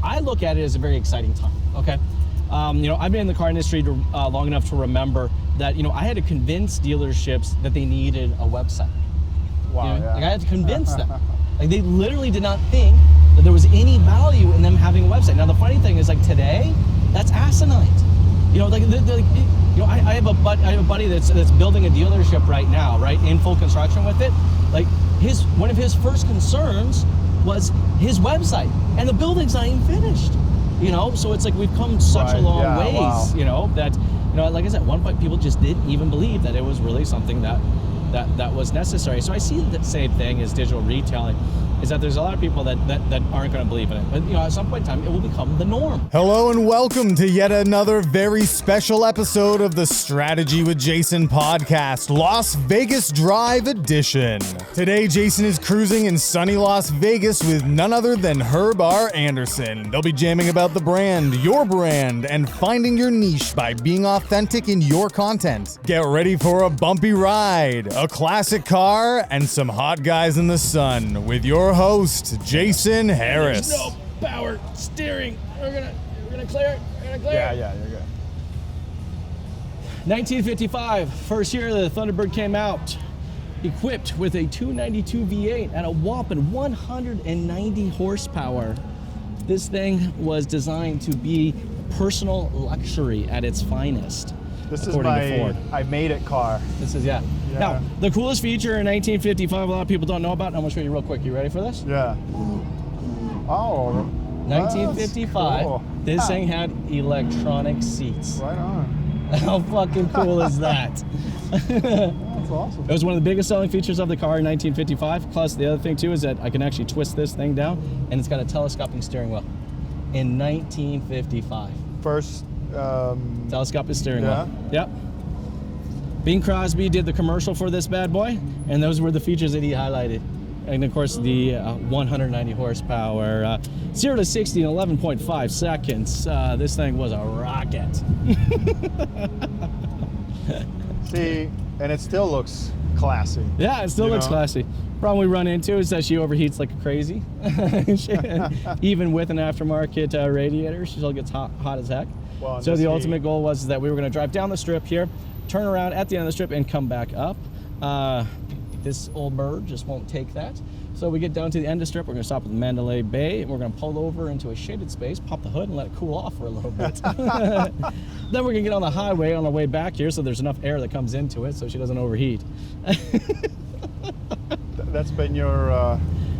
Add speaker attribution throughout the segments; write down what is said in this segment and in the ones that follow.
Speaker 1: I look at it as a very exciting time, okay? I've been in the car industry long enough to remember that, I had to convince dealerships that they needed a website.
Speaker 2: Wow,
Speaker 1: Like I had to convince them. Like they literally did not think that there was any value in them having a website. Now the funny thing is, like today, that's asinine. I have a buddy that's building a dealership right now, right, in full construction with it. Like one of his first concerns was his website, and the building's not even finished. So it's like we've come such a long ways.
Speaker 2: Wow.
Speaker 1: That like I said, at one point people just didn't even believe that it was really something that was necessary. So I see the same thing as digital retailing, is that there's a lot of people that aren't going to believe in it. But at some point in time, it will become the norm.
Speaker 2: Hello and welcome to yet another very special episode of the Strategy with Jason podcast, Las Vegas Drive edition. Today, Jason is cruising in sunny Las Vegas with none other than Herb R. Anderson. They'll be jamming about the brand, your brand, and finding your niche by being authentic in your content. Get ready for a bumpy ride, a classic car, and some hot guys in the sun with your host, Jason Harris.
Speaker 1: There's no power steering. We're gonna clear it.
Speaker 2: Yeah, you're good.
Speaker 1: 1955, first year the Thunderbird came out, equipped with a 292 V8 and a whopping 190 horsepower. This thing was designed to be personal luxury at its finest.
Speaker 2: This is my I made it car.
Speaker 1: This is, yeah. Now, the coolest feature in 1955 a lot of people don't know about, and I'm going to show you real quick. You ready for this?
Speaker 2: Yeah. Oh.
Speaker 1: 1955,
Speaker 2: cool.
Speaker 1: This thing had electronic seats.
Speaker 2: Right on.
Speaker 1: How fucking cool is that?
Speaker 2: That's awesome.
Speaker 1: It was one of the biggest selling features of the car in 1955. Plus, the other thing, too, is that I can actually twist this thing down, and it's got a telescoping steering wheel. In 1955.
Speaker 2: First...
Speaker 1: telescopic steering wheel.
Speaker 2: Yeah.
Speaker 1: Yep. Bing Crosby did the commercial for this bad boy, and those were the features that he highlighted. And of course, the 190 horsepower, 0 to 60 in 11.5 seconds. This thing was a rocket.
Speaker 2: See, and it still looks classy.
Speaker 1: Yeah, it still looks classy. Problem we run into is that she overheats like crazy. Even with an aftermarket radiator, she still gets hot as heck.
Speaker 2: Well,
Speaker 1: so the ultimate goal was that we were going to drive down the strip here, turn around at the end of the strip, and come back up. This old bird just won't take that. So we get down to the end of the strip, we're going to stop at Mandalay Bay, and we're going to pull over into a shaded space, pop the hood, and let it cool off for a little bit. Then we're going to get on the highway on the way back here, so there's enough air that comes into it so she doesn't overheat.
Speaker 2: That's been your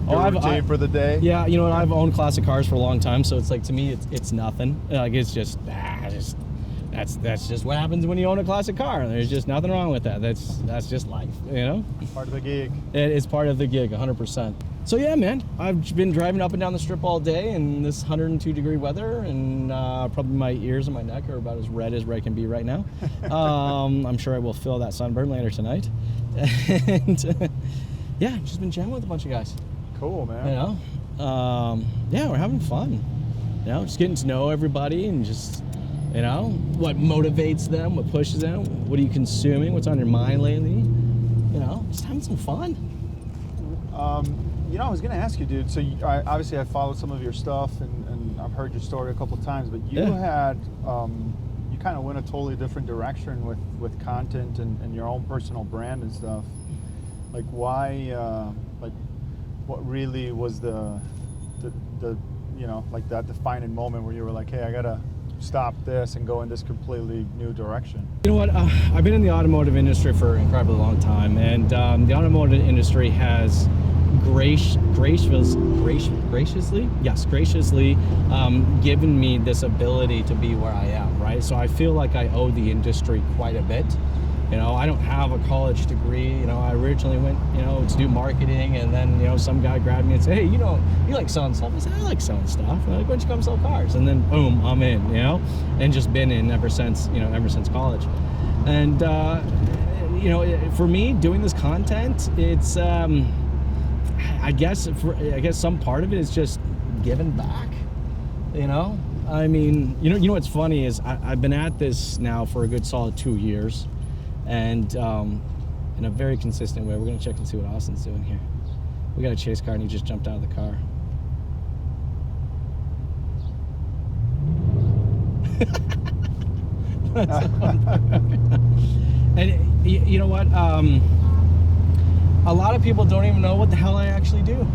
Speaker 2: routine for the day?
Speaker 1: Yeah, you know what? I've owned classic cars for a long time, so it's like, to me, it's nothing. Like, it's just that's just what happens when you own a classic car. There's just nothing wrong with that. That's just life,
Speaker 2: Part of the gig.
Speaker 1: It is part of the gig, 100%. So yeah, man, I've been driving up and down the strip all day in this 102-degree weather, and probably my ears and my neck are about as red as can be right now. I'm sure I will feel that sunburn later tonight. And yeah, I've just been jamming with a bunch of guys.
Speaker 2: Cool, man.
Speaker 1: Yeah, we're having fun. Just getting to know everybody and just, what motivates them, what pushes them, what are you consuming, what's on your mind lately, just having some fun.
Speaker 2: I was going to ask you, dude, so obviously I followed some of your stuff and I've heard your story a couple of times, but you had, you kind of went a totally different direction with content and your own personal brand and stuff. Like why, what really was the like that defining moment where you were like, hey, I gotta stop this and go in this completely new direction?
Speaker 1: You know what? I've been in the automotive industry for an incredibly long time, and the automotive industry has graciously given me this ability to be where I am, right? So I feel like I owe the industry quite a bit. I don't have a college degree. I originally went, to do marketing, and then, some guy grabbed me and said, hey, you like selling stuff? I said, I like selling stuff. And they're like, why don't you come sell cars? And then boom, I'm in, and just been in ever since college. And, for me, doing this content, it's, I guess some part of it is just giving back, I mean, you know what's funny is I've been at this now for a good solid 2 years. And in a very consistent way. We're going to check and see what Austin's doing here. We got a chase car and he just jumped out of the car. And you know what? A lot of people don't even know what the hell I actually do.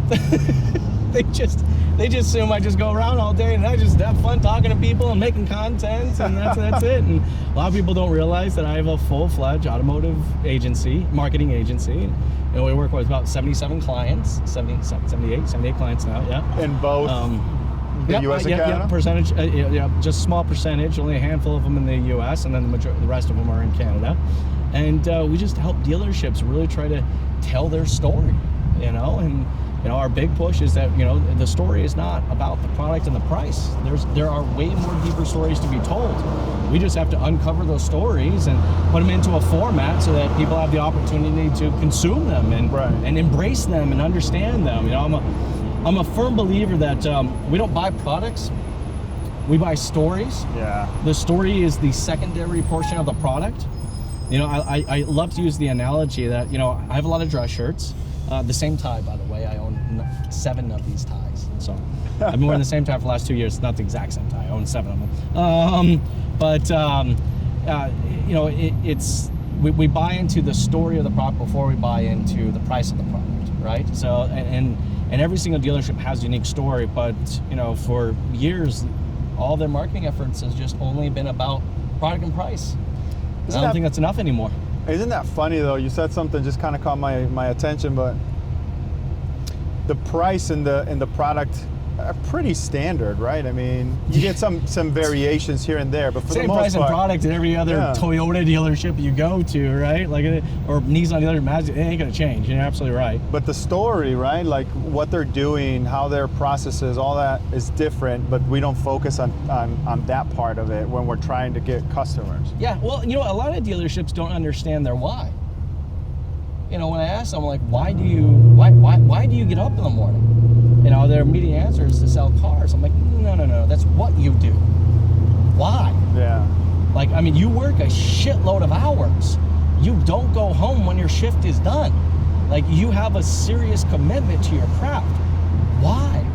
Speaker 1: They just assume I just go around all day and I just have fun talking to people and making content, and that's it. And a lot of people don't realize that I have a full-fledged automotive agency, marketing agency. You know, we work with about 77 clients, 78 clients now, yeah.
Speaker 3: In both the U.S. and Canada?
Speaker 1: Yeah, percentage, just a small percentage, only a handful of them in the U.S., and then the rest of them are in Canada. And we just help dealerships really try to tell their story, you know, and you know, our big push is that, you know, the story is not about the product and the price. There are way more deeper stories to be told. We just have to uncover those stories and put them into a format so that people have the opportunity to consume them and embrace them and understand them. You know, I'm a firm believer that we don't buy products, we buy stories.
Speaker 3: Yeah.
Speaker 1: The story is the secondary portion of the product. You know, I love to use the analogy that, you know, I have a lot of dress shirts. The same tie, by the way. I own 7 of these ties. So I've been wearing the same tie for the last 2 years. It's not the exact same tie. I own 7 of them. You know, we buy into the story of the product before we buy into the price of the product, right? So, and every single dealership has a unique story, but, you know, for years, all their marketing efforts has just only been about product and price. I don't think that's enough anymore.
Speaker 3: Isn't that funny though? You said something just kind of caught my attention, but the price and the product are pretty standard, right? I mean, you get some variations here and there, but for
Speaker 1: same
Speaker 3: the most
Speaker 1: price
Speaker 3: part,
Speaker 1: and product at every other Toyota dealership you go to, right? Like, or Nissan dealership, it ain't gonna change. You're absolutely right.
Speaker 3: But the story, right? Like what they're doing, how their processes, all that is different, but we don't focus on that part of it when we're trying to get customers.
Speaker 1: Yeah, well, you know, a lot of dealerships don't understand their why. You know, when I ask them, like, why do you get up in the morning? You know, their immediate answer is to sell cars. I'm like, no, that's what you do. Why?
Speaker 3: Yeah.
Speaker 1: Like, I mean, you work a shitload of hours. You don't go home when your shift is done. Like, you have a serious commitment to your craft. Why?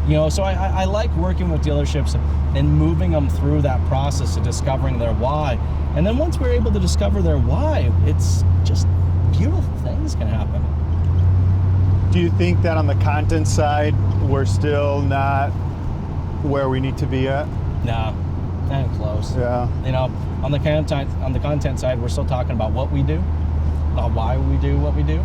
Speaker 1: You know, so I like working with dealerships and moving them through that process of discovering their why. And then once we're able to discover their why, it's just beautiful things can happen.
Speaker 3: Do you think that on the content side, we're still not where we need to be at?
Speaker 1: No, not even close.
Speaker 3: Yeah.
Speaker 1: You know, on the content side, we're still talking about what we do, about why we do what we do.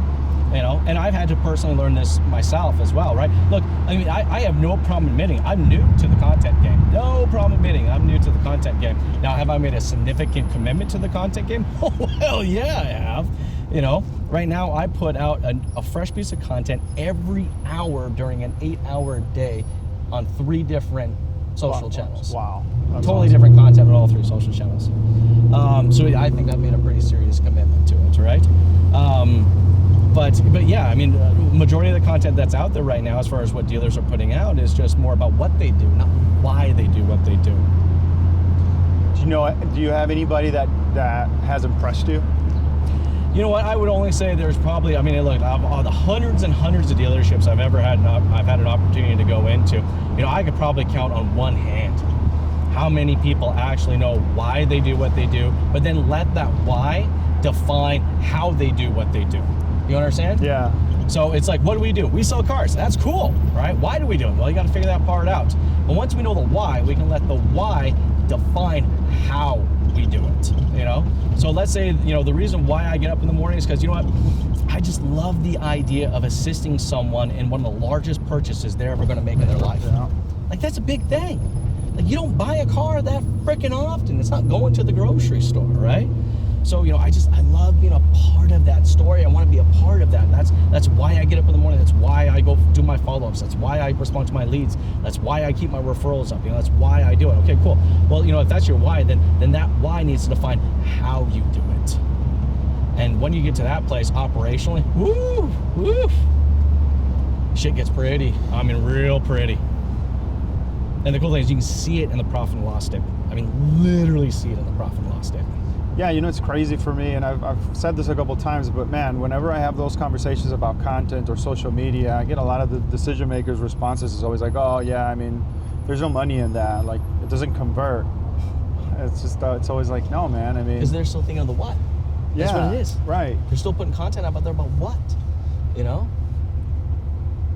Speaker 1: You know, and I've had to personally learn this myself as well, right? Look, I mean, I have no problem admitting I'm new to the content game. No problem admitting I'm new to the content game. Now, have I made a significant commitment to the content game? Oh, well, yeah, I have. You know, right now I put out a fresh piece of content every hour during an 8-hour day on 3 different social channels.
Speaker 3: Wow.
Speaker 1: That's totally awesome. Different content on all 3 social channels. So I think I've made a pretty serious commitment to it, right? But yeah, I mean, majority of the content that's out there right now, as far as what dealers are putting out, is just more about what they do, not why they do what they do.
Speaker 3: Do you have anybody that has impressed you?
Speaker 1: You know what? I would only say there's probably, I mean, look, of the hundreds and hundreds of dealerships I've ever had, I've had an opportunity to go into, you know, I could probably count on one hand how many people actually know why they do what they do, but then let that why define how they do what they do. You understand?
Speaker 3: Yeah.
Speaker 1: So it's like, what do? We sell cars. That's cool, right? Why do we do it? Well, you got to figure that part out. But once we know the why, we can let the why define how we do it, you know? So let's say, you know, the reason why I get up in the morning is because, you know what? I just love the idea of assisting someone in one of the largest purchases they're ever going to make in their life.
Speaker 3: Yeah.
Speaker 1: Like, that's a big thing. Like, you don't buy a car that freaking often. It's not going to the grocery store, right? So, you know, I love being a part of that story. I want to be a part of that. That's why I get up in the morning. That's why I go do my follow-ups. That's why I respond to my leads. That's why I keep my referrals up. You know, that's why I do it. Okay, cool. Well, you know, if that's your why, then that why needs to define how you do it. And when you get to that place operationally, woo, shit gets pretty. I mean, real pretty. And the cool thing is you can see it in the profit and loss statement. I mean, literally see it in the profit and loss statement.
Speaker 3: Yeah, you know, it's crazy for me, and I've said this a couple times, but man, whenever I have those conversations about content or social media, I get a lot of the decision makers' responses is always like, oh yeah, I mean, there's no money in that, like it doesn't convert. It's just it's always like, no, man. I mean,
Speaker 1: Because they're still thinking of the what. That's
Speaker 3: yeah,
Speaker 1: what it is.
Speaker 3: right.
Speaker 1: They're still putting content out there about what, you know?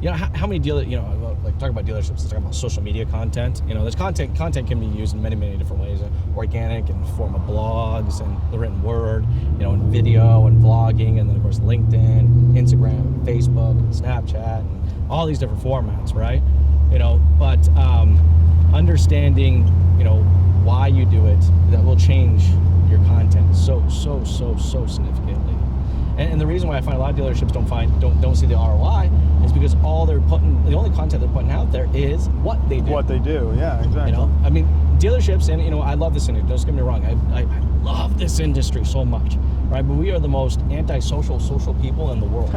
Speaker 1: You know, how many dealers, you know, like talking about dealerships, let's talk about social media content. You know, there's content can be used in many, many different ways. Organic in the form of blogs and the written word, you know, and video and vlogging, and then of course LinkedIn, Instagram, Facebook, Snapchat, and all these different formats, right? You know, but understanding, you know, why you do it, that will change your content so significantly. And the reason why I find a lot of dealerships don't see the ROI is because the only content they're putting out there is what they do.
Speaker 3: What they do, yeah, exactly.
Speaker 1: You know, I mean, dealerships, and you know, I love this industry. Don't get me wrong, I love this industry so much, right? But we are the most antisocial social people in the world.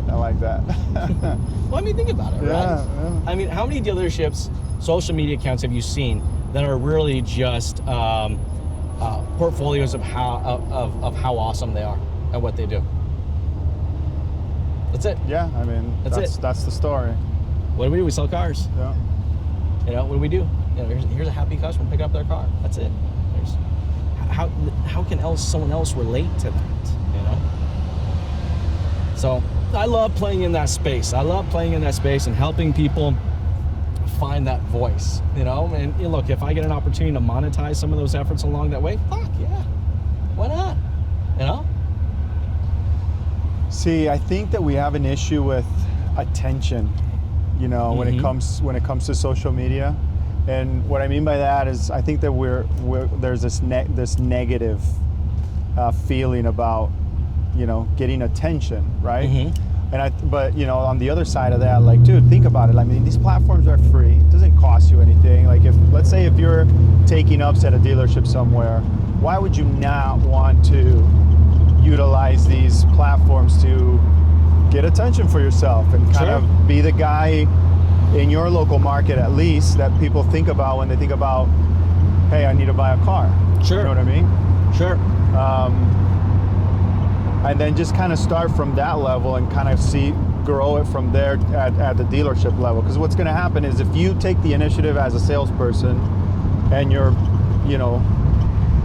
Speaker 3: I like that.
Speaker 1: Well, I mean, think about it, right?
Speaker 3: Yeah.
Speaker 1: I mean, how many dealerships, social media accounts have you seen that are really just portfolios of how awesome they are at what they do? That's it.
Speaker 3: Yeah, I mean, that's the story.
Speaker 1: What do? We sell cars.
Speaker 3: Yeah.
Speaker 1: You know, what do? You know, here's a happy customer picking up their car. That's it. How can someone else relate to that? You know. So I love playing in that space. I love playing in that space and helping people find that voice. You know, and you know, look, if I get an opportunity to monetize some of those efforts along that way, fuck yeah, why not? You know.
Speaker 3: See, I think that we have an issue with attention, you know, when it comes to social media, and what I mean by that is I think that there's this negative feeling about, you know, getting attention, right? But you know, on the other side of that, like, dude, think about it. I mean, these platforms are free. It doesn't cost you anything. Like, let's say if you're taking ups at a dealership somewhere, why would you not want to utilize these platforms to get attention for yourself and kind of be the guy in your local market, at least, that people think about when they think about, hey, I need to buy a car.
Speaker 1: Sure.
Speaker 3: You know what I mean?
Speaker 1: Sure.
Speaker 3: And then just kind of start from that level and kind of grow it from there at the dealership level. Because what's going to happen is if you take the initiative as a salesperson and your, you know,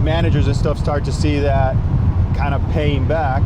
Speaker 3: managers and stuff start to see that kind of paying back,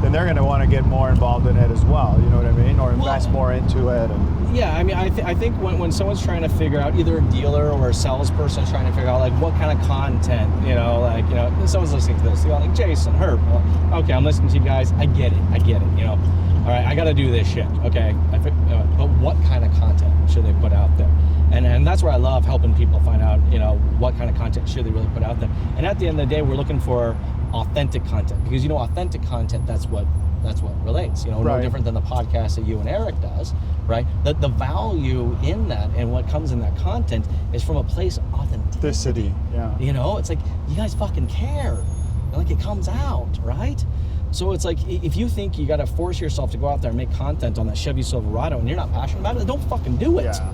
Speaker 3: then they're going to want to get more involved in it as well. You know what I mean? Or invest more into it.
Speaker 1: Yeah, I mean, I think when someone's trying to figure out, either a dealer or a salesperson trying to figure out, like, what kind of content, you know, like, you know, someone's listening to this, you know, like, Jason, Herb, well, okay, I'm listening to you guys, I get it, you know, all right, I got to do this shit, okay, but what kind of content should they put out there? And that's where I love helping people find out, you know, what kind of content should they really put out there. And at the end of the day, we're looking for authentic content, because, you know, authentic content, that's what relates, you know, no different than the podcast that you and Eric does, right? The value in that and what comes in that content is from a place of authenticity.
Speaker 3: Yeah.
Speaker 1: You know, it's like, you guys fucking care. Like, it comes out, right? So it's like, if you think you got to force yourself to go out there and make content on that Chevy Silverado and you're not passionate about it, don't fucking do it. Yeah.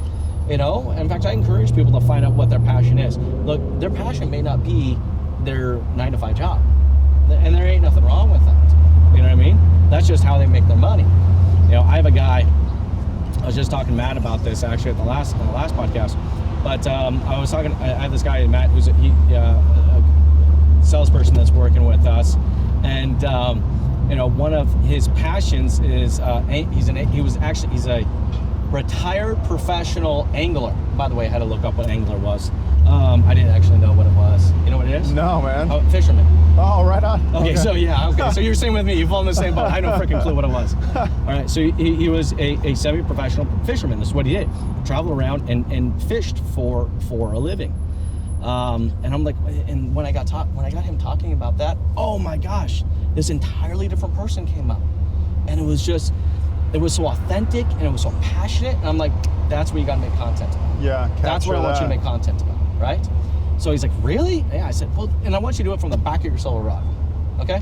Speaker 1: You know, in fact, I encourage people to find out what their passion is. Look, their passion may not be their 9-to-5 job, and there ain't nothing wrong with that. You know what I mean? That's just how they make their money. You know, I have a guy, I was just talking to Matt about this actually at the last podcast, but I have this guy, Matt, who's a salesperson that's working with us, and you know, one of his passions is he's a retired professional angler. By the way, I had to look up what angler was. I didn't actually know what it was. You know what it is?
Speaker 3: No, man.
Speaker 1: Oh, fisherman.
Speaker 3: Oh, right on.
Speaker 1: Okay, so you're same with me. You've all in the same boat. I had no freaking clue what it was. All right, so he was a semi-professional fisherman. This is what he did. Traveled around and fished for a living. And I'm like, and when I got him talking about that, oh my gosh, this entirely different person came up, and it was so authentic and it was so passionate. And I'm like, that's where you got to make content about.
Speaker 3: Yeah,
Speaker 1: that's what I want you to make content about, right? So he's like, really? Yeah, I said, well, and I want you to do it from the back of your Silverado, okay?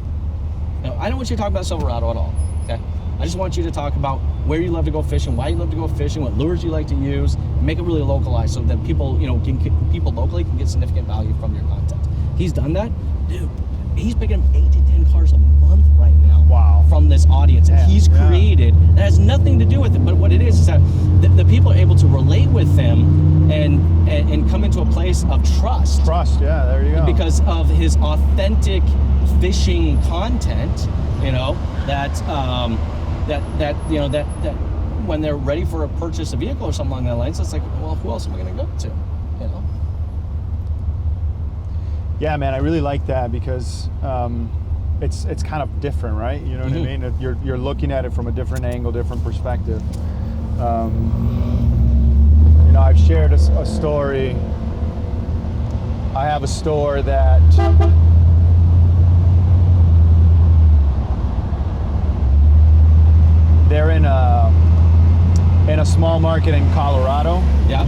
Speaker 1: Now, I don't want you to talk about Silverado at all, okay? I just want you to talk about where you love to go fishing, why you love to go fishing, what lures you like to use, and make it really localized so that people, you know, people locally can get significant value from your content. He's done that, dude. He's picking up 8 to 10 cars a month right now.
Speaker 3: Wow.
Speaker 1: from this audience that he's
Speaker 3: Yeah.
Speaker 1: created that has nothing to do with it. But what it is that the people are able to relate with him and come into a place of trust.
Speaker 3: Trust, yeah, there you go.
Speaker 1: Because of his authentic fishing content, that when they're ready for a purchase a vehicle or something along that lines, it's like, well, who else am I going to go to?
Speaker 3: Yeah, man, I really like that because it's kind of different, right? You know what I mean? You're looking at it from a different angle, different perspective. I've shared a story. I have a store that they're in a small market in Colorado.
Speaker 1: Yeah.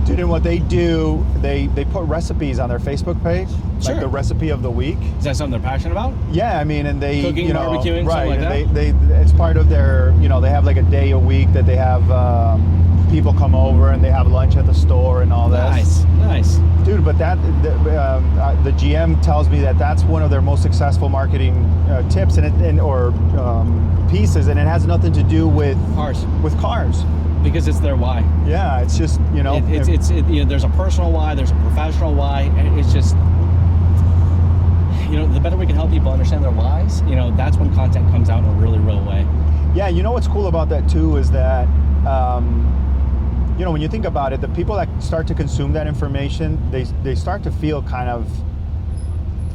Speaker 3: Dude, and what they do, they put recipes on their Facebook page,
Speaker 1: Sure.
Speaker 3: like the recipe of the week.
Speaker 1: Is that something they're passionate about?
Speaker 3: Yeah, I mean, and they
Speaker 1: Cooking, barbecuing,
Speaker 3: right?
Speaker 1: something like
Speaker 3: and they it's part of their, they have like a day a week that they have people come over and they have lunch at the store and all that.
Speaker 1: Nice.
Speaker 3: Dude, but the GM tells me that that's one of their most successful marketing tips or pieces, and it has nothing to do with
Speaker 1: Cars.
Speaker 3: cars.
Speaker 1: Because it's their why.
Speaker 3: Yeah, it's just
Speaker 1: There's a personal why, there's a professional why. And it's just, the better we can help people understand their whys, that's when content comes out in a really real way.
Speaker 3: Yeah, what's cool about that too is that, when you think about it, the people that start to consume that information, they start to feel kind of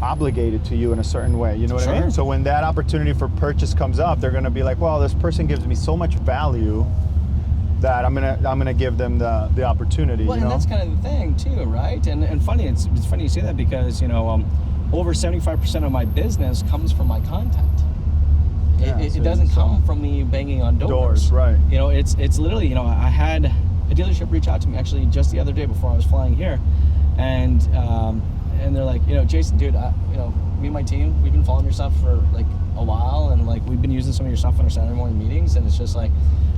Speaker 3: obligated to you in a certain way. You know what I mean? So when that opportunity for purchase comes up, they're going to be like, well, this person gives me so much value that I'm gonna give them the opportunity.
Speaker 1: Well, and that's kind of the thing too, right? And funny, it's funny you say that because over 75% of my business comes from my content.
Speaker 3: Yeah,
Speaker 1: it doesn't come from me banging on doors.
Speaker 3: Right?
Speaker 1: It's literally, I had a dealership reach out to me actually just the other day before I was flying here, and they're like, Jason, dude, me and my team, we've been following your stuff for like a while, and like we've been using some of your stuff in our Saturday morning meetings, and it's just like,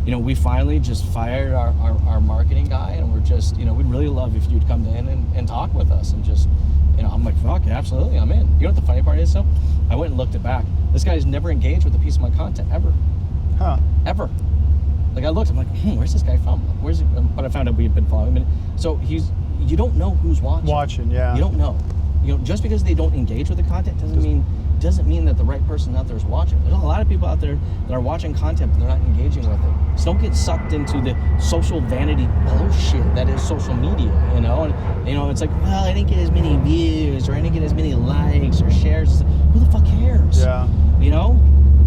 Speaker 1: we finally just fired our marketing guy, and we're just, we'd really love if you'd come in and talk with us, and just, I'm like, fuck, absolutely, I'm in. You know what the funny part is, though? I went and looked it back. This guy's never engaged with a piece of my content, ever.
Speaker 3: Huh.
Speaker 1: Ever. Like, I looked, I'm like, where's this guy from? Where's he? But I found out we've been following him. So you don't know who's watching.
Speaker 3: Watching, yeah.
Speaker 1: You don't know. Just because they don't engage with the content doesn't mean that the right person out there is watching. There's a lot of people out there that are watching content, but they're not engaging with it. So don't get sucked into the social vanity bullshit that is social media, And, it's like, well, I didn't get as many views, or I didn't get as many likes or shares. Who the fuck cares?
Speaker 3: Yeah.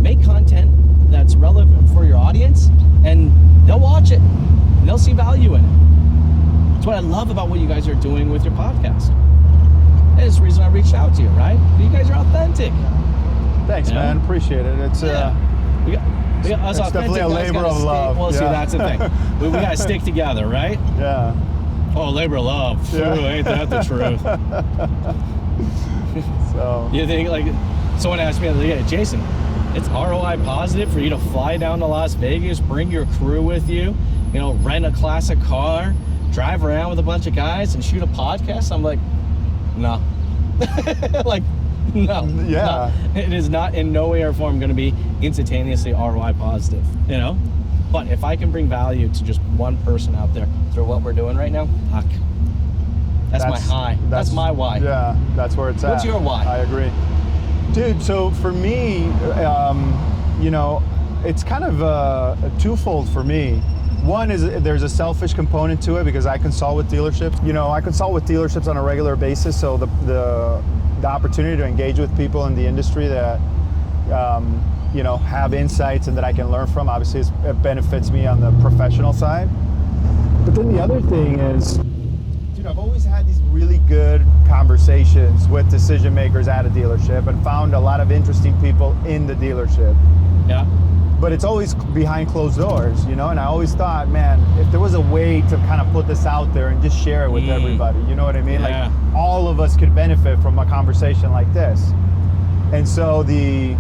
Speaker 1: Make content that's relevant for your audience, and they'll watch it, and they'll see value in it. That's what I love about what you guys are doing with your podcast. That's the reason I reached out to you, right? You guys are authentic.
Speaker 3: Thanks, man. Appreciate it. It's
Speaker 1: we got us
Speaker 3: it's
Speaker 1: authentic.
Speaker 3: definitely a labor of love.
Speaker 1: Well, see, that's the thing. We got to stick together, right?
Speaker 3: Yeah.
Speaker 1: Oh, labor of love.
Speaker 3: Yeah.
Speaker 1: Ooh, ain't that the truth?
Speaker 3: So.
Speaker 1: You think, like, someone asked me the other day, Jason, it's ROI positive for you to fly down to Las Vegas, bring your crew with you, rent a classic car, drive around with a bunch of guys, and shoot a podcast? I'm like, no. Like, no.
Speaker 3: Yeah.
Speaker 1: No. It is not in no way or form going to be instantaneously ROI positive, But if I can bring value to just one person out there through what we're doing right now, fuck. That's my high. That's my why.
Speaker 3: Yeah, that's where it's at.
Speaker 1: What's your why?
Speaker 3: I agree. Dude, so for me, it's kind of a twofold for me. One is there's a selfish component to it because I consult with dealerships. I consult with dealerships on a regular basis, so the opportunity to engage with people in the industry that have insights and that I can learn from, obviously it benefits me on the professional side. But then the other thing is, dude, I've always had these really good conversations with decision makers at a dealership and found a lot of interesting people in the dealership.
Speaker 1: Yeah.
Speaker 3: But it's always behind closed doors, and I always thought, man, if there was a way to kind of put this out there and just share it with everybody, you know what I mean?
Speaker 1: Yeah.
Speaker 3: Like all of us could benefit from a conversation like this. And so the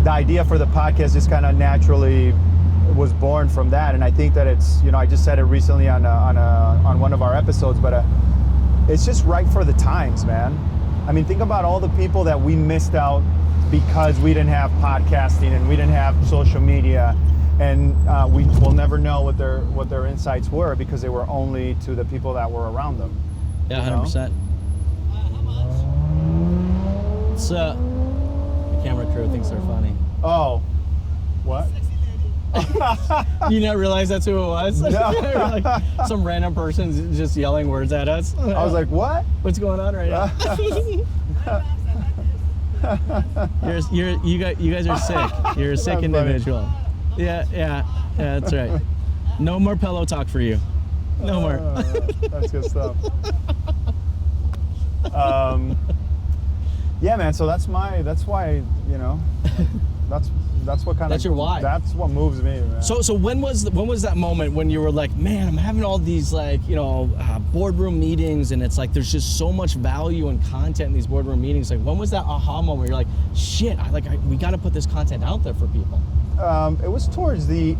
Speaker 3: idea for the podcast just kind of naturally was born from that. And I think that it's, I just said it recently on one of our episodes, but it's just right for the times, man. I mean, think about all the people that we missed out because we didn't have podcasting and we didn't have social media, and we will never know what their insights were because they were only to the people that were around them.
Speaker 1: Yeah,
Speaker 3: You know?
Speaker 1: 100%. It's the camera crew thinks they're funny.
Speaker 3: Oh, what?
Speaker 1: You didn't realize that's who it was?
Speaker 3: No.
Speaker 1: Like some random person just yelling words at us.
Speaker 3: I was like, what?
Speaker 1: What's going on right now? You guys are sick. You're a sick
Speaker 3: That's funny.
Speaker 1: individual. Yeah, that's right. No more pillow talk for you. No more.
Speaker 3: That's good stuff. Yeah, man. So that's why, you know, that's what kind of.
Speaker 1: That's your why.
Speaker 3: That's what moves me, man.
Speaker 1: So when was that moment when you were like, man, I'm having all these like, you know, boardroom meetings, and it's like there's just so much value and content in these boardroom meetings. Like, when was that aha moment where you're like, shit, we got to put this content out there for people?
Speaker 3: It was towards the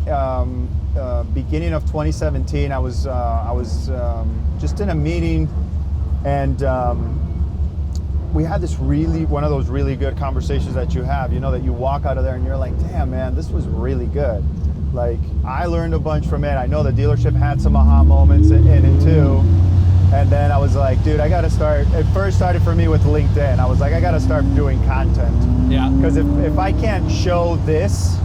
Speaker 3: beginning of 2017. I was just in a meeting, and we had this one of those really good conversations that you have, you know, that you walk out of there and you're like, damn, man, this was really good. Like, I learned a bunch from it. I know the dealership had some aha moments in it too. And then I was like, dude, I got to start. It first started for me with LinkedIn. I was like, I got to start doing content.
Speaker 1: Yeah.
Speaker 3: Because if I can't show this,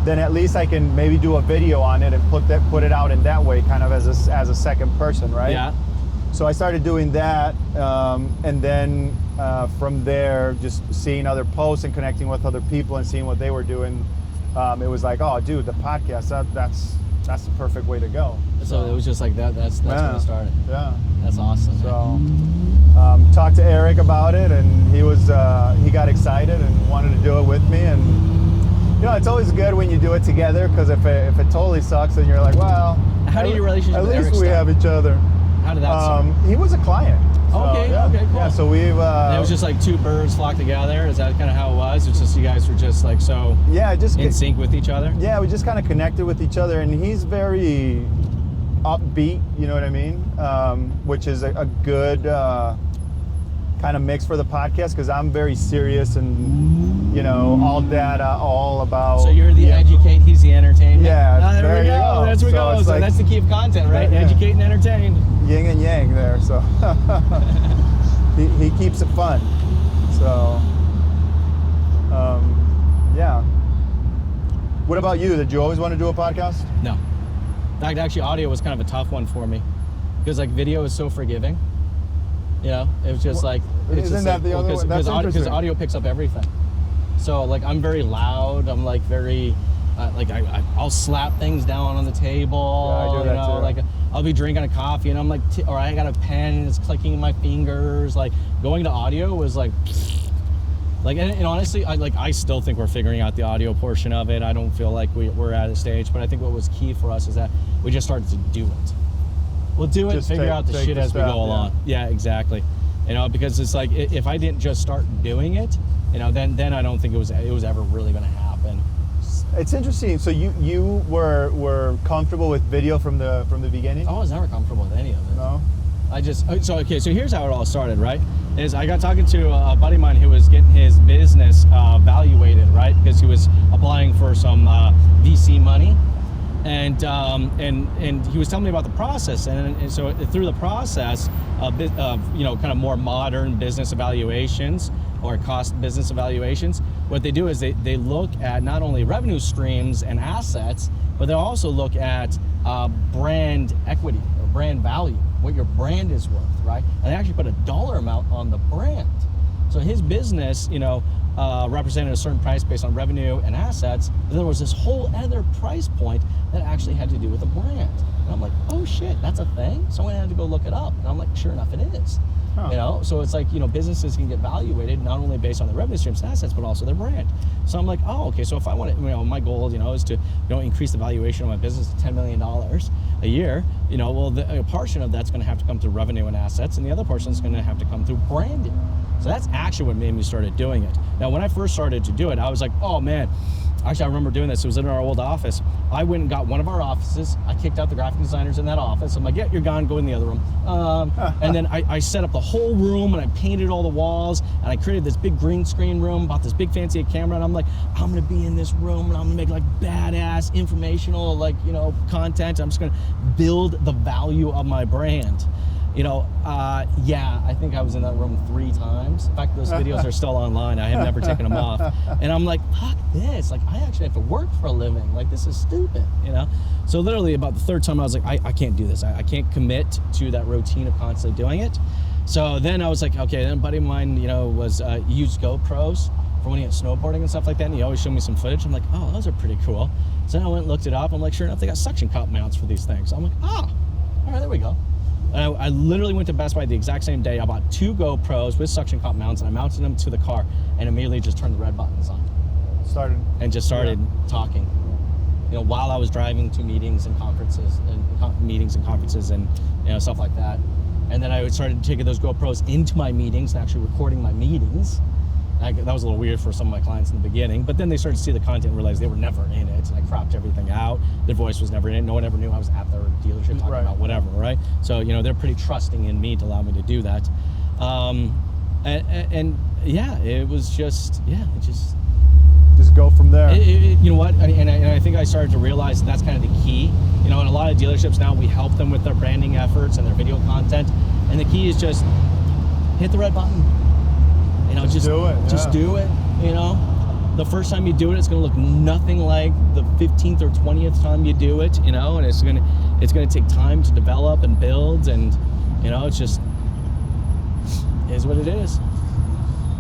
Speaker 3: then at least I can maybe do a video on it and put it out in that way, kind of as a second person, right?
Speaker 1: Yeah.
Speaker 3: So I started doing that, and then from there, just seeing other posts and connecting with other people and seeing what they were doing, it was like, oh, dude, the podcast, that's the perfect way to go.
Speaker 1: So it was just like that. That's when it started.
Speaker 3: Yeah.
Speaker 1: That's awesome.
Speaker 3: So talked to Eric about it, and he got excited and wanted to do it with me. And you know, it's always good when you do it together, because if it totally sucks, then you're like, well,
Speaker 1: How did your relationship
Speaker 3: at
Speaker 1: with
Speaker 3: least
Speaker 1: Eric
Speaker 3: we
Speaker 1: start?
Speaker 3: have each other.
Speaker 1: How did that start?
Speaker 3: He was a client. So,
Speaker 1: Okay,
Speaker 3: yeah.
Speaker 1: okay, cool.
Speaker 3: Yeah, so we've.
Speaker 1: And it was just like two birds flock together. Is that kind of how it was? It's just you guys were just like so in sync with each other.
Speaker 3: Yeah, we just kind of connected with each other, and he's very upbeat. You know what I mean? Which is a good kind of mix for the podcast, because I'm very serious and, you know, all data, all about.
Speaker 1: So you're the educate, he's the entertainment.
Speaker 3: Yeah,
Speaker 1: there we
Speaker 3: you
Speaker 1: go. That's where we go.
Speaker 3: it's
Speaker 1: So
Speaker 3: like,
Speaker 1: that's the key of content, right?
Speaker 3: Yeah.
Speaker 1: Educate and entertain.
Speaker 3: yin and yang there. So he keeps it fun. So yeah. What about you? Did you always want to do a podcast?
Speaker 1: No. In fact, actually, audio was kind of a tough one for me, because like video is so forgiving. You know, it was just like.
Speaker 3: Isn't that the other one? That's
Speaker 1: Because
Speaker 3: interesting.
Speaker 1: audio picks up everything. So like I'm very loud. I'm like very, I'll slap things down on the table.
Speaker 3: Yeah, I do that
Speaker 1: you know,
Speaker 3: too.
Speaker 1: like I'll be drinking a coffee and I'm like, or I got a pen and it's clicking in my fingers. Like going to audio was like. And honestly, I still think we're figuring out the audio portion of it. I don't feel like we're at a stage, but I think what was key for us is that we just started to do it. We'll do it,
Speaker 3: Just
Speaker 1: figure
Speaker 3: take-
Speaker 1: out the
Speaker 3: take
Speaker 1: shit
Speaker 3: the
Speaker 1: as we
Speaker 3: step,
Speaker 1: go along. Yeah, exactly. You know, because it's like if I didn't just start doing it, you know, then I don't think it was ever really going to happen.
Speaker 3: It's interesting. So you were comfortable with video from the beginning?
Speaker 1: I was never comfortable with any of it.
Speaker 3: No.
Speaker 1: So here's how it all started, right? Is I got talking to a buddy of mine who was getting his business evaluated, right? Because he was applying for some VC money, and he was telling me about the process, and so through the process of you know, kind of more modern business evaluations or cost business evaluations, what they do is they look at not only revenue streams and assets, but they also look at brand equity or brand value, what your brand is worth, right? And they actually put a dollar amount on the brand. So his business, you know, represented a certain price based on revenue and assets. But there was this whole other price point that actually had to do with the brand. And I'm like, oh shit, that's a thing? So I had to go look it up. And I'm like, sure enough, it is.
Speaker 3: Huh.
Speaker 1: You know, so it's like, you know, businesses can get evaluated not only based on the revenue streams and assets, but also their brand. So I'm like, oh, okay. So if I want to, you know, my goal, you know, is to, you know, increase the valuation of my business to $10 million a year, you know, well, a portion of that's going to have to come through revenue and assets, and the other portion is going to have to come through branding. So that's actually what made me started doing it. Now, when I first started to do it, I was like, oh man, Actually, I remember doing this. It was in our old office. I went and got one of our offices. I kicked out the graphic designers in that office. I'm like, yeah, you're gone. Go in the other room. And then I set up the whole room, and I painted all the walls, and I created this big green screen room, bought this big fancy camera, and I'm like, I'm going to be in this room, and I'm going to make like badass informational, like, you know, content. I'm just going to build the value of my brand. You know, yeah, I think I was in that room 3 times. In fact, those videos are still online. I have never taken them off. And I'm like, fuck this. Like, I actually have to work for a living. Like, this is stupid, you know? So literally about the 3rd time, I was like, I can't do this. I can't commit to that routine of constantly doing it. So then I was like, okay, then a buddy of mine, you know, was used GoPros for when he went snowboarding and stuff like that. And he always showed me some footage. I'm like, oh, those are pretty cool. So then I went and looked it up. I'm like, sure enough, they got suction cup mounts for these things. I'm like, oh, all right, there we go. And I literally went to Best Buy the exact same day. I bought 2 GoPros with suction cup mounts, and I mounted them to the car and immediately just turned the red buttons on. Started talking. You know, while I was driving to meetings and conferences and you know, stuff like that. And then I started taking those GoPros into my meetings and actually recording my meetings. That was a little weird for some of my clients in the beginning, but then they started to see the content and realized they were never in it, and I cropped everything out. Their voice was never in it. No one ever knew I was at their dealership talking about whatever, right? So, you know, they're pretty trusting in me to allow me to do that. And yeah, it was just,
Speaker 3: just go from there.
Speaker 1: You know what? And I think I started to realize that's kind of the key. You know, in a lot of dealerships now, we help them with their branding efforts and their video content, and the key is just hit the red button. You know, just do it. Just do it. You know, the first time you do it, it's going to look nothing like the 15th or 20th time you do it. You know, and it's going to take time to develop and build, and you know, it's just is what it is.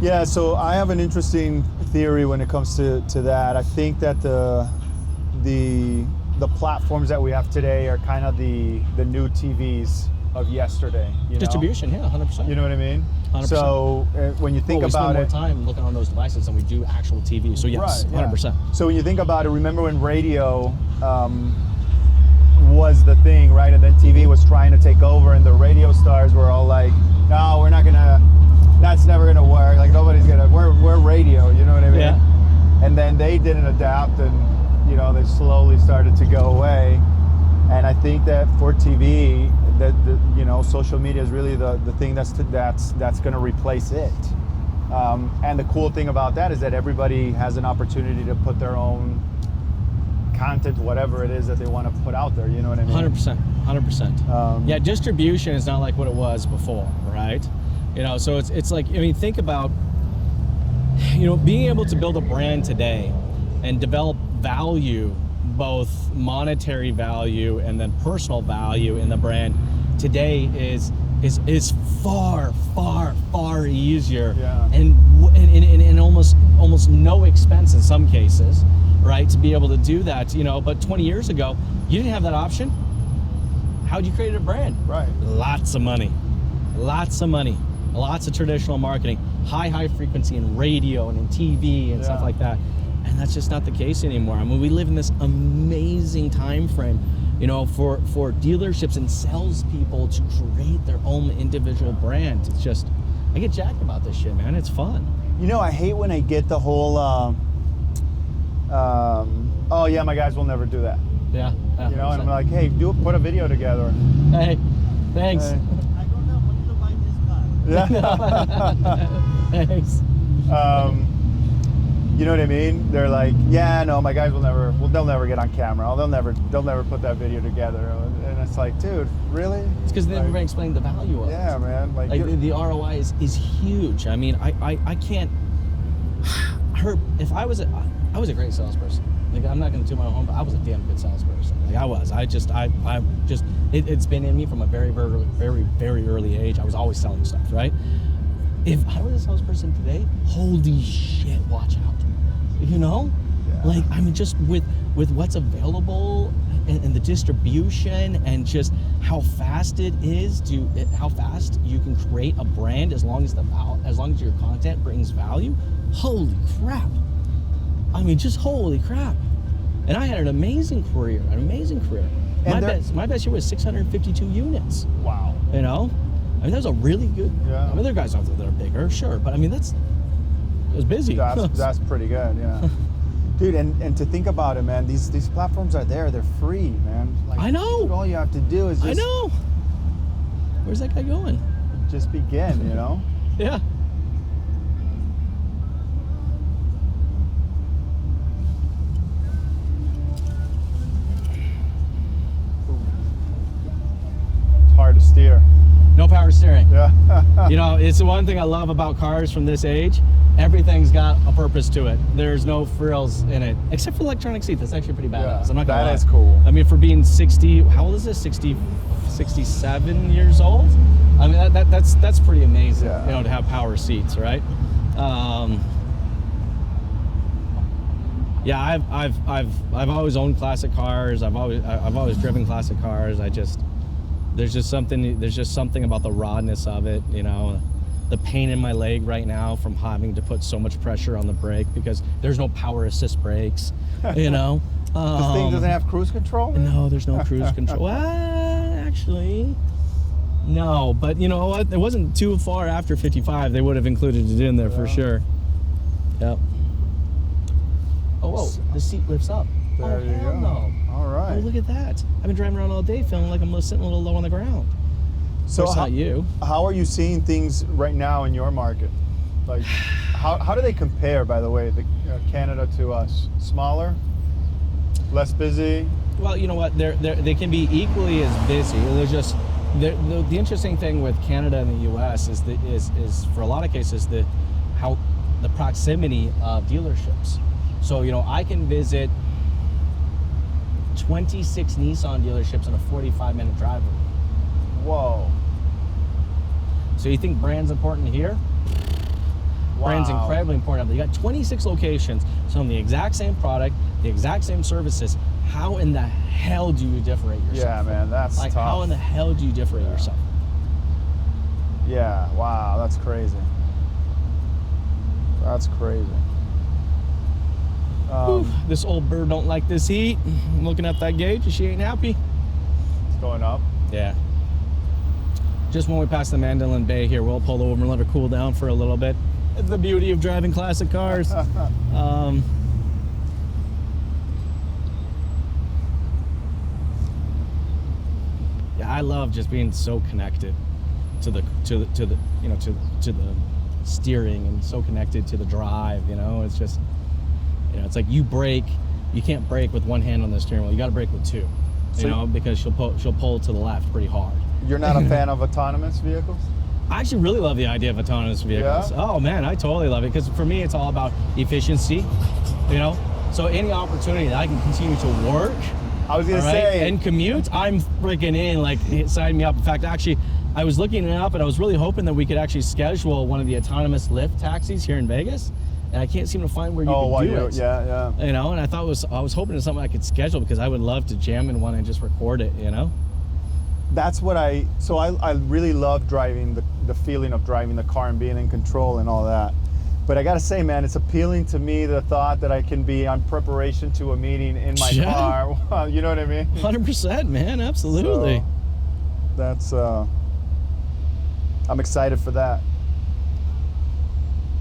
Speaker 3: Yeah. So I have an interesting theory when it comes to that. I think that the platforms that we have today are kind of the new TVs of yesterday. You
Speaker 1: Distribution,
Speaker 3: know?
Speaker 1: Yeah, 100%.
Speaker 3: You know what I mean?
Speaker 1: 100%.
Speaker 3: So when you think about it,
Speaker 1: we spend more time looking on those devices than we do actual TV. So yes,
Speaker 3: right,
Speaker 1: 100%.
Speaker 3: So when you think about it, remember when radio was the thing, right? And then TV was trying to take over, and the radio stars were all like, "No, we're not gonna. That's never gonna work. Like nobody's gonna. We're radio. You know what I mean?"
Speaker 1: Yeah.
Speaker 3: And then they didn't adapt, and you know they slowly started to go away. And I think that for TV, that you know, social media is really the thing that's going to replace it. And the cool thing about that is that everybody has an opportunity to put their own content, whatever it is that they want to put out there. You know what I mean?
Speaker 1: 100%. Yeah, distribution is not like what it was before, right? You know, so it's like, I mean, think about, you know, being able to build a brand today and develop value, both monetary value and then personal value in the brand today is far easier, and almost no expense in some cases, right, to be able to do that. You know, but 20 years ago you didn't have that option. How'd you create a brand? Right. Lots of money, lots of traditional marketing, high frequency in radio and in TV and stuff like that. And that's just not the case anymore. I mean, we live in this amazing time frame, you know, for dealerships and salespeople to create their own individual brand. It's just, I get jacked about this shit, man. It's fun.
Speaker 3: You know, I hate when I get the whole, oh yeah, my guys will never do that.
Speaker 1: Yeah.
Speaker 3: You know, and I'm like, hey, put a video together.
Speaker 1: Hey, thanks.
Speaker 3: Hey.
Speaker 4: I don't know when to buy this car.
Speaker 3: Yeah.
Speaker 1: Thanks.
Speaker 3: You know what I mean? They're like, yeah, no, my guys they'll never get on camera. They'll never put that video together. And it's like, dude, really?
Speaker 1: It's because they never explained the value of it.
Speaker 3: Yeah, man. Like
Speaker 1: the ROI is huge. I mean, I can't. If I was a great salesperson. Like, I'm not going to toot my own horn, but I was a damn good salesperson. Like, I was. It's been in me from a very early age. I was always selling stuff, right? If I was a salesperson today, holy shit, watch out. You know? Yeah. Like, I mean, just with what's available and the distribution and just how fast it is how fast you can create a brand as long as your content brings value. Holy crap. I mean, just holy crap. And I had an amazing career. My best year was 652 units.
Speaker 3: Wow.
Speaker 1: You know? I mean, that was a really good.
Speaker 3: Yeah.
Speaker 1: I mean, there are guys out there that are bigger, sure, but I mean, it was busy.
Speaker 3: That's pretty good, yeah. Dude, and to think about it, man, these platforms are there. They're free, man. Like,
Speaker 1: I know.
Speaker 3: Dude, all you have to do is just,
Speaker 1: I know. Where's that guy going?
Speaker 3: just begin, you know?
Speaker 1: Yeah.
Speaker 3: It's hard to steer.
Speaker 1: No power steering.
Speaker 3: Yeah.
Speaker 1: You know, it's the one thing I love about cars from this age. Everything's got a purpose to it. There's no frills in it, except for the electronic seat. That's actually pretty badass.
Speaker 3: Yeah,
Speaker 1: I'm not gonna lie.
Speaker 3: that is cool.
Speaker 1: I mean, for being 60, how old is this? 67 years old. I mean, that's pretty amazing.
Speaker 3: Yeah.
Speaker 1: You know, to have power seats, right? Yeah, I've always owned classic cars. I've always driven classic cars. There's just something about the rawness of it, you know. The pain in my leg right now from having to put so much pressure on the brake because there's no power assist brakes, you know.
Speaker 3: This thing doesn't have cruise control?
Speaker 1: No, there's no cruise control. Well, actually, no. But you know what? It wasn't too far after 55. They would have included it in there for sure. Yep. Oh, whoa! The seat lifts up.
Speaker 3: There you
Speaker 1: hell
Speaker 3: go.
Speaker 1: No.
Speaker 3: All right.
Speaker 1: Oh, look at that! I've been driving around all day feeling like I'm sitting a little low on the ground.
Speaker 3: So
Speaker 1: Of course, not you.
Speaker 3: How are you seeing things right now in your market? Like, how do they compare, by the way, Canada to us? Smaller, less busy?
Speaker 1: Well, you know what? They can be equally as busy. There's just the interesting thing with Canada and the U.S. is for a lot of cases the proximity of dealerships. So you know, I can visit 26 Nissan dealerships in a 45-minute drive.
Speaker 3: Whoa.
Speaker 1: So you think brand's important here?
Speaker 3: Wow.
Speaker 1: Brand's incredibly important. You got 26 locations selling the exact same product, the exact same services. How in the hell do you differentiate yourself?
Speaker 3: Yeah, man, that's
Speaker 1: like
Speaker 3: tough.
Speaker 1: how in the hell do you differentiate yourself?
Speaker 3: Yeah, wow, that's crazy. That's crazy.
Speaker 1: This old bird don't like this heat. I'm looking at that gauge and she ain't happy.
Speaker 3: It's going up.
Speaker 1: Yeah. Just when we pass the Mandolin Bay here, we'll pull over and let her cool down for a little bit. It's the beauty of driving classic cars. Yeah, I love just being so connected to the steering and so connected to the drive. You know, it's just, you know, it's like you can't brake with one hand on the steering wheel. You got to brake with two. You know, because she'll pull to the left pretty hard.
Speaker 3: You're not a fan of autonomous vehicles?
Speaker 1: I actually really love the idea of autonomous vehicles.
Speaker 3: Yeah?
Speaker 1: Oh man, I totally love it because for me it's all about efficiency, you know. So any opportunity that I can continue to work,
Speaker 3: I was gonna
Speaker 1: all right,
Speaker 3: say,
Speaker 1: and commute, I'm freaking in. Like, sign me up. In fact, actually, I was looking it up and I was really hoping that we could actually schedule one of the autonomous Lyft taxis here in Vegas, and I can't seem to find where you can do it.
Speaker 3: Yeah.
Speaker 1: You know, and I was hoping it's something I could schedule because I would love to jam in one and just record it. You know.
Speaker 3: That's what I really love driving the feeling of driving the car and being in control and all that. But I gotta say, man, it's appealing to me, the thought that I can be on preparation to a meeting in my car. You know what I mean?
Speaker 1: 100%, man, absolutely.
Speaker 3: So that's I'm excited for that.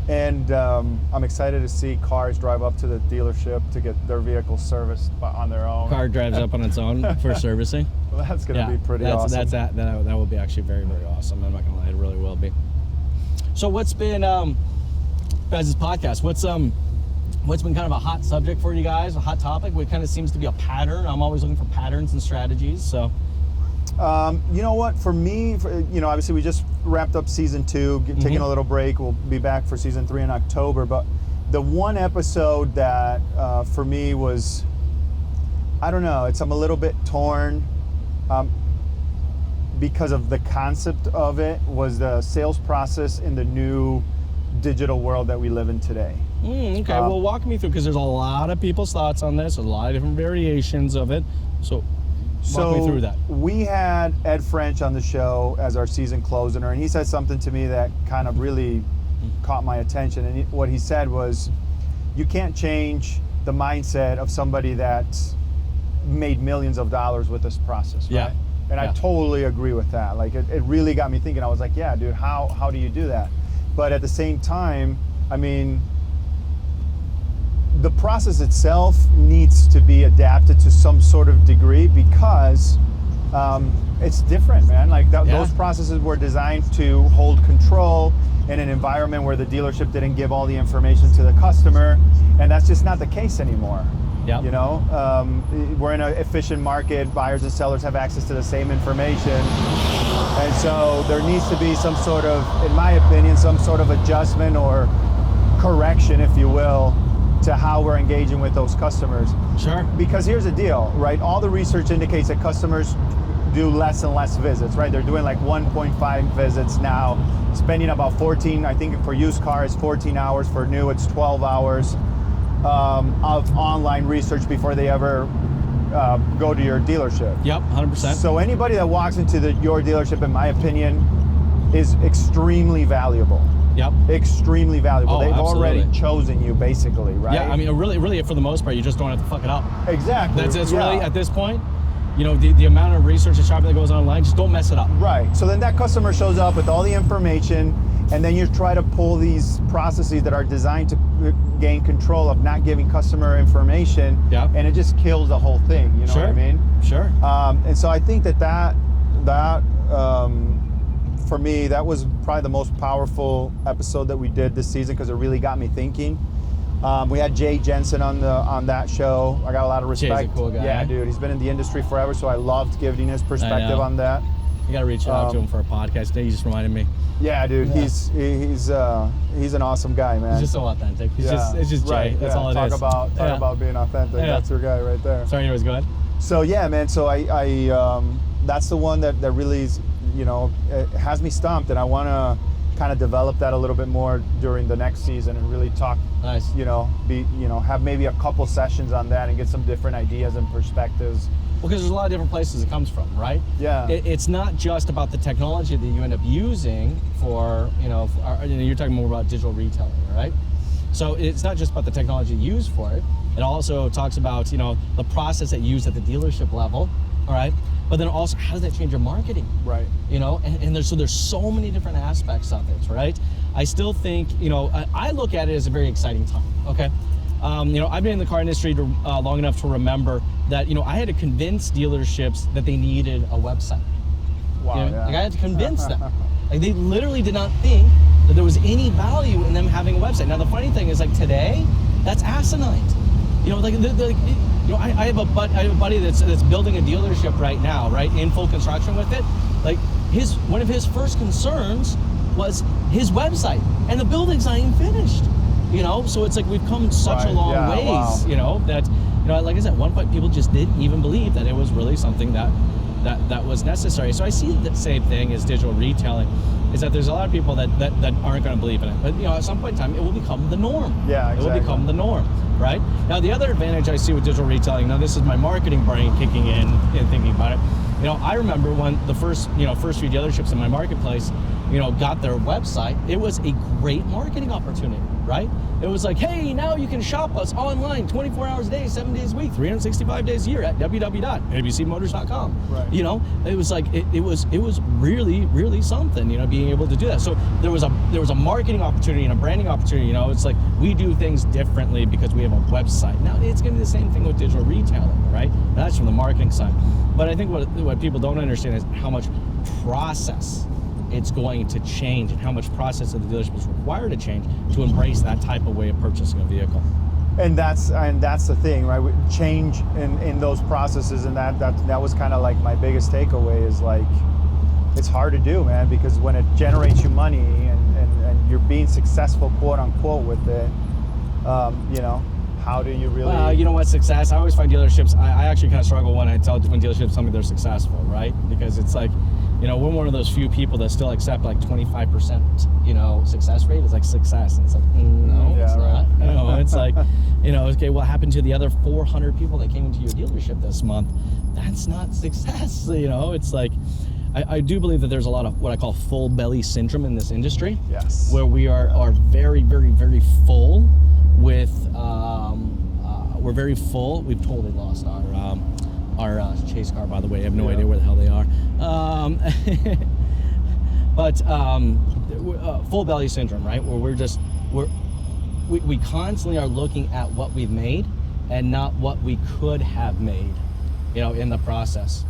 Speaker 3: And I'm excited to see cars drive up to the dealership to get their vehicles serviced on their own.
Speaker 1: Car drives up on its own for servicing.
Speaker 3: Well, that's going to be pretty awesome.
Speaker 1: That will be actually very, very awesome. I'm not going to lie, it really will be. So what's been, guys' podcast, what's been kind of a hot subject for you guys, a hot topic? What kind of seems to be a pattern? I'm always looking for patterns and strategies, so.
Speaker 3: You know what, for me, obviously we just wrapped up season 2, taking a little break. We'll be back for season 3 in October, but the one episode that for me was, I don't know, I'm a little bit torn because of the concept of it, was the sales process in the new digital world that we live in today.
Speaker 1: Okay, well, walk me through, because there's a lot of people's thoughts on this, a lot of different variations of it, so walk me through that.
Speaker 3: We had Ed French on the show as our season closer, and he said something to me that kind of really caught my attention. And what he said was, you can't change the mindset of somebody that's made millions of dollars with this process, right?
Speaker 1: Yeah.
Speaker 3: And I totally agree with that. Like, it really got me thinking. I was like, yeah, dude, how do you do that? But at the same time, I mean, the process itself needs to be adapted to some sort of degree because it's different, man. Like those processes were designed to hold control in an environment where the dealership didn't give all the information to the customer, and that's just not the case anymore.
Speaker 1: Yep.
Speaker 3: You know, we're in an efficient market. Buyers and sellers have access to the same information, and so there needs to be some sort of, in my opinion, some sort of adjustment or correction, if you will, to how we're engaging with those customers.
Speaker 1: Sure.
Speaker 3: Because here's the deal, right? All the research indicates that customers do less and less visits, right? They're doing like 1.5 visits now, spending about 14, I think for used cars, 14 hours. For new, it's 12 hours of online research before they ever go to your dealership.
Speaker 1: Yep, 100%.
Speaker 3: So anybody that walks into your dealership, in my opinion, is extremely valuable.
Speaker 1: Yep.
Speaker 3: Extremely valuable.
Speaker 1: Oh,
Speaker 3: They've
Speaker 1: absolutely.
Speaker 3: already chosen you, basically, right?
Speaker 1: Yeah, I mean, really, for the most part, you just don't have to fuck it up.
Speaker 3: Exactly.
Speaker 1: That's really, at this point, you know, the amount of research and shopping that goes online, just don't mess it up.
Speaker 3: Right. So then that customer shows up with all the information, and then you try to pull these processes that are designed to gain control of not giving customer information, and it just kills the whole thing. You know what I mean?
Speaker 1: Sure.
Speaker 3: And so I think that for me, that was probably the most powerful episode that we did this season because it really got me thinking. We had Jay Jensen on that show. I got a lot of respect.
Speaker 1: Jay's a cool guy.
Speaker 3: Yeah, dude. He's been in the industry forever, so I loved giving his perspective on that.
Speaker 1: You got to reach out to him for a podcast. You just reminded me.
Speaker 3: Yeah, dude. Yeah. He's an awesome guy, man.
Speaker 1: He's just so authentic. It's just Jay.
Speaker 3: Right.
Speaker 1: That's all it is.
Speaker 3: Talk about being authentic. That's your guy right there.
Speaker 1: Sorry, anyways, go ahead.
Speaker 3: So yeah, man. So I that's the one that really is, you know, it has me stumped, and I want to kind of develop that a little bit more during the next season and really talk.
Speaker 1: Nice.
Speaker 3: You know, have maybe a couple sessions on that and get some different ideas and perspectives.
Speaker 1: Well, because there's a lot of different places it comes from, right?
Speaker 3: Yeah.
Speaker 1: It's not just about the technology that you end up using for, you're talking more about digital retailing, right? So it's not just about the technology used for it. It also talks about, you know, the process that you use at the dealership level, all right? But then also, how does that change your marketing? Right. You know, and there's so many different aspects of it, right? I still think, you know, I look at it as a very exciting time, okay? You know, I've been in the car industry long enough to remember that, you know, I had to convince dealerships that they needed a website.
Speaker 3: Wow.
Speaker 1: You know? Like I had to convince them. Like they literally did not think that there was any value in them having a website. Now the funny thing is, like today, that's asinine. You know, you know, I have a buddy that's building a dealership right now, right, in full construction with it. Like one of his first concerns was his website, and the building's not even finished. You know, so it's like we've come such a long ways. Wow. You know that, you know, like I said, at one point people just didn't even believe that it was really something that was necessary. So I see the same thing as digital retailing, is that there's a lot of people that aren't going to believe in it. But you know, at some point in time, it will become the norm. Yeah, exactly. It will become the norm, right? Now, the other advantage I see with digital retailing, now this is my marketing brain kicking in and thinking about it. You know, I remember when the first few dealerships in my marketplace, you know, got their website, it was a great marketing opportunity, right? It was like, hey, now you can shop us online 24 hours a day, 7 days a week, 365 days a year at www.abcmotors.com. Right. You know, it was like, it was really, really something, you know, being able to do that. So there was a marketing opportunity and a branding opportunity. You know, it's like we do things differently because we have a website. Now it's going to be the same thing with digital retailing, right? That's from the marketing side. But I think what people don't understand is how much process it's going to change and how much process of the dealership is required to change to embrace that type of way of purchasing a vehicle. And that's the thing, right? Change in those processes, and that was kind of like my biggest takeaway is like, it's hard to do, man, because when it generates you money and you're being successful, quote unquote, with it, you know, how do you really... you know what, success, I always find dealerships, I actually kind of struggle when dealerships tell me they're successful, right? Because it's like, you know, we're one of those few people that still accept like 25%, you know, success rate is like success. And it's like, no, it's not. You know, it's like, you know, okay, what happened to the other 400 people that came into your dealership this month? That's not success, you know? It's like, I do believe that there's a lot of what I call full belly syndrome in this industry. Yes. Where we are very, very, very full with, we're very full. We've totally lost our chase car, by the way. I have no idea where the hell they are. But full belly syndrome, right? Where we constantly are looking at what we've made and not what we could have made, in the process.